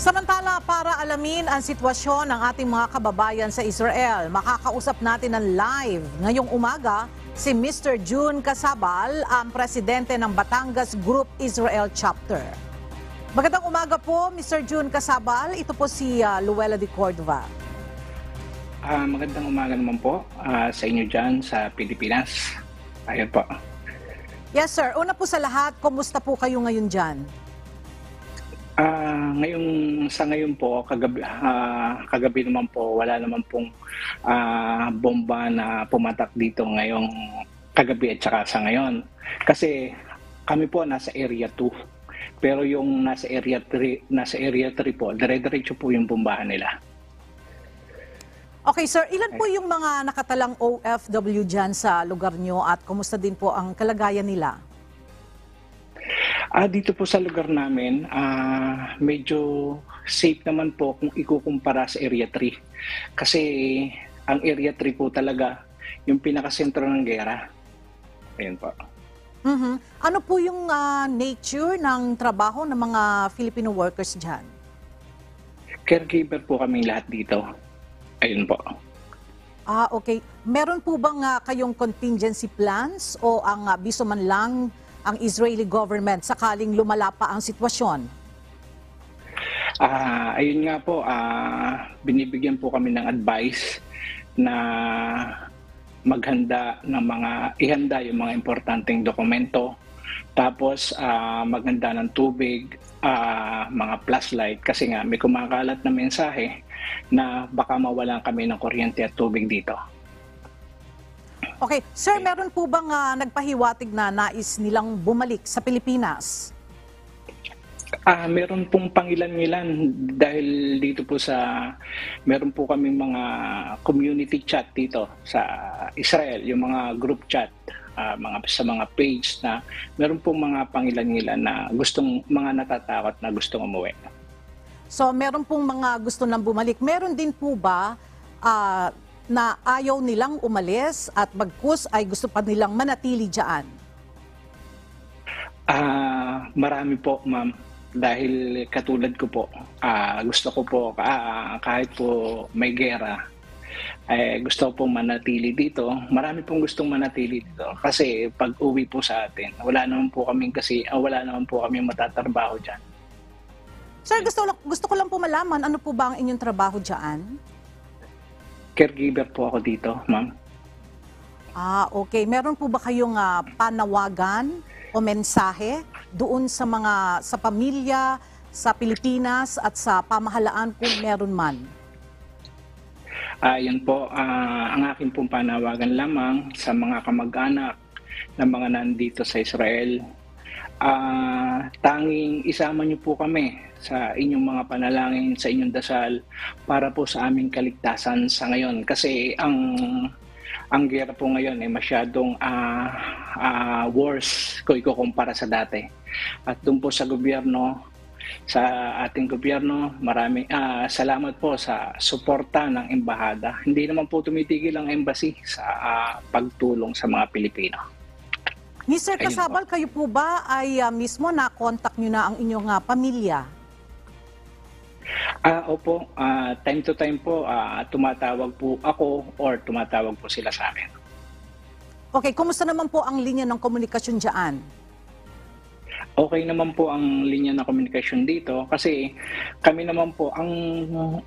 Samantala, para alamin ang sitwasyon ng ating mga kababayan sa Israel, makakausap natin ng live ngayong umaga si Mr. June Casabal, ang presidente ng Batangas Group Israel Chapter. Magandang umaga po, Mr. June Casabal. Ito po si Luella de Cordova. Magandang umaga naman po sa inyo dyan sa Pilipinas. Ayun po. Yes, sir. Una po sa lahat, kumusta po kayo ngayon dyan? Sa ngayon po, kagabi naman po, wala naman pong bomba na pumatak dito ngayong kagabi at saka sa ngayon. Kasi kami po nasa Area 2. Pero yung nasa Area 3 po, dire-diretso po yung bombahan nila. Okay, sir. Ilan po yung mga nakatalang OFW dyan sa lugar nyo at kumusta din po ang kalagayan nila? Dito po sa lugar namin, medyo safe naman po kung ikukumpara sa Area 3. Kasi ang Area 3 po talaga yung pinakasentro ng gera. Ayun po. Ano po yung nature ng trabaho ng mga Filipino workers dyan? Caregiver po kami lahat dito. Ayun po. Okay. Meron po bang kayong contingency plans o ang abiso man lang ang Israeli government sakaling lumala pa ang sitwasyon? Ayun nga po, binibigyan po kami ng advice na ihanda yung mga importanteng dokumento, tapos maghanda ng tubig, mga flashlight, kasi nga may kumakalat na mensahe na baka mawalan kami ng kuryente at tubig dito. Okay. Sir, meron po bang nagpahiwatig na nais nilang bumalik sa Pilipinas? Meron pong pangilan-ngilan dahil dito po meron po kami mga community chat dito sa Israel, yung mga group chat, sa mga page na meron pong mga pangilan-ngilan na mga natatakot na gustong umuwi. So, meron pong mga gusto nang bumalik. Meron din po ba na ayaw nilang umalis at bagkus ay gusto pa nilang manatili dyan? Marami po, ma'am. Dahil katulad ko po, gusto ko po, kahit po may gera, gusto ko pong manatili dito. Marami pong gustong manatili dito. Kasi pag uwi po sa atin, wala naman po kami matatrabaho dyan. Sir, gusto ko lang po malaman, ano po ba ang inyong trabaho dyan? Caregiver po ako dito, ma'am. Okay. Meron po ba kayong panawagan o mensahe doon sa pamilya, sa Pilipinas at sa pamahalaan kung meron man? Yun po, ang aking pong panawagan lamang sa mga kamag-anak na mga nandito sa Israel. Tanging isama niyo po kami sa inyong mga panalangin, sa inyong dasal para po sa aming kaligtasan sa ngayon. Kasi ang gera po ngayon ay masyadong worse kung ikukumpara sa dati. At doon po sa gobyerno, sa ating gobyerno, salamat po sa suporta ng embahada. Hindi naman po tumitigil ang embassy sa pagtulong sa mga Pilipino. Mr. Casabal, kayo po ba ay mismo na-contact nyo na ang inyong pamilya? Opo, time to time po, tumatawag po ako or tumatawag po sila sa akin. Okay, kumusta naman po ang linya ng komunikasyon dyan? Okay naman po ang linya ng komunikasyon dito kasi kami naman po, ang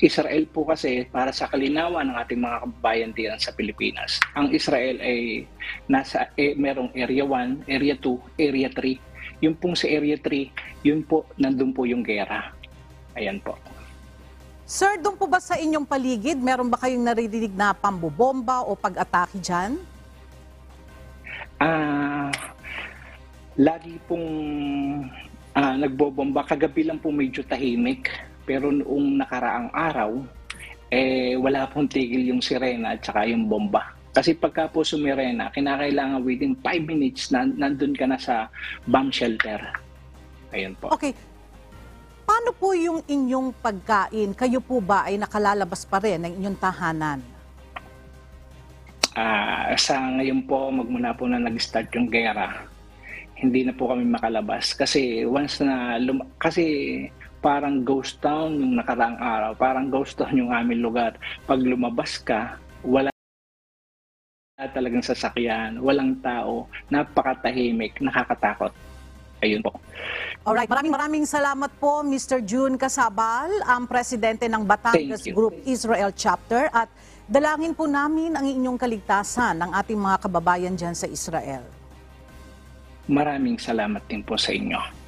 Israel po kasi para sa kalinawan ng ating mga kababayan diyan sa Pilipinas. Ang Israel ay merong Area 1, Area 2, Area 3. Yung pong sa Area 3, yun po, nandun po yung gera. Ayan po. Sir, doon po ba sa inyong paligid, meron ba kayong naririnig na pambobomba o pag-atake dyan? Lagi pong nagbobomba. Kagabi lang po medyo tahimik. Pero noong nakaraang araw, wala pong tigil yung sirena at saka yung bomba. Kasi pagka po sumirena, kinakailangan within 5 minutes nandun ka na sa bomb shelter. Ayun po. Okay. Paano po yung inyong pagkain? Kayo po ba ay nakalalabas pa rin ng inyong tahanan? Sa ngayon po, magmula po na nag-start yung gera, hindi na po kami makalabas kasi parang ghost town yung nakaraang araw, parang ghost town yung aming lugar. Pag lumabas ka, wala talagang sasakyan, walang tao, napakatahimik, nakakatakot. Ayun po. Alright, maraming salamat po Mr. June Casabal, ang presidente ng Batangas Thank you. Group Israel Chapter, at dalangin po namin ang inyong kaligtasan ng ating mga kababayan dyan sa Israel. Maraming salamat din po sa inyo.